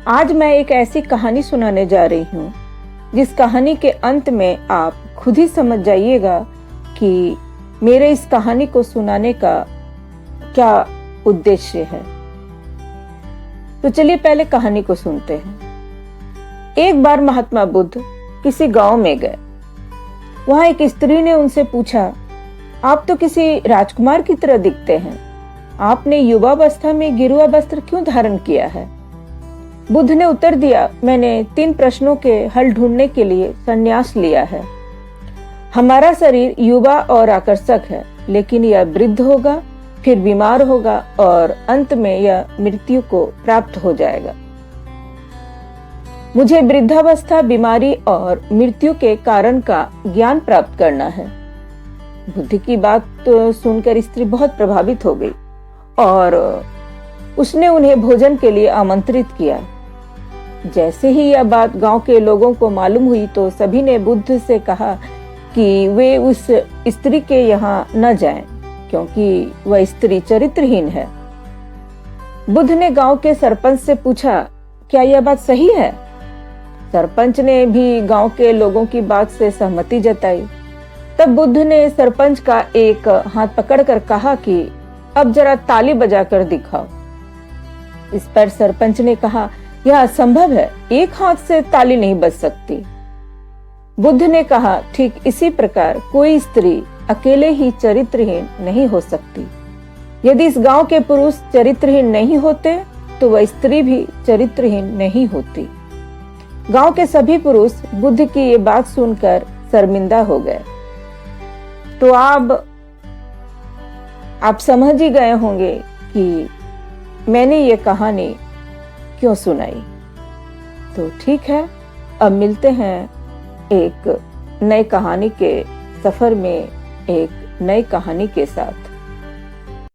आज मैं एक ऐसी कहानी सुनाने जा रही हूँ जिस कहानी के अंत में आप खुद ही समझ जाइएगा कि मेरे इस कहानी को सुनाने का क्या उद्देश्य है। तो चलिए पहले कहानी को सुनते हैं। एक बार महात्मा बुद्ध किसी गांव में गए। वहां एक स्त्री ने उनसे पूछा, आप तो किसी राजकुमार की तरह दिखते हैं, आपने युवावस्था में गिरुआ वस्त्र क्यों धारण किया है? बुद्ध ने उत्तर दिया, मैंने 3 प्रश्नों के हल ढूंढने के लिए संन्यास लिया है। हमारा शरीर युवा और आकर्षक है, लेकिन यह वृद्ध होगा, फिर बीमार होगा और अंत में यह मृत्यु को प्राप्त हो जाएगा। मुझे वृद्धावस्था, बीमारी और मृत्यु के कारण का ज्ञान प्राप्त करना है। बुद्ध की बात सुनकर स्त्री बहुत प्रभावित हो गई और उसने उन्हें भोजन के लिए आमंत्रित किया। जैसे ही यह बात गांव के लोगों को मालूम हुई तो सभी ने बुद्ध से कहा कि वे उस स्त्री के यहाँ न जाएं, क्योंकि वह स्त्री चरित्रहीन है। बुद्ध ने गांव के सरपंच से पूछा, क्या यह बात सही है? सरपंच ने भी गांव के लोगों की बात से सहमति जताई। तब बुद्ध ने सरपंच का एक हाथ पकड़कर कहा कि अब जरा ताली बजाकर दिखाओ। इस पर सरपंच ने कहा, यह असंभव है, एक हाथ से ताली नहीं बज सकती। बुद्ध ने कहा, ठीक इसी प्रकार कोई स्त्री अकेले ही चरित्रहीन नहीं हो सकती। यदि इस गांव के पुरुष चरित्रहीन नहीं होते तो वह स्त्री भी चरित्रहीन नहीं होती। गांव के सभी पुरुष बुद्ध की ये बात सुनकर शर्मिंदा हो गए। तो आप समझ ही गए होंगे कि मैंने ये कहानी क्यों सुनाई। तो ठीक है, अब मिलते हैं एक नई कहानी के सफर में एक नई कहानी के साथ।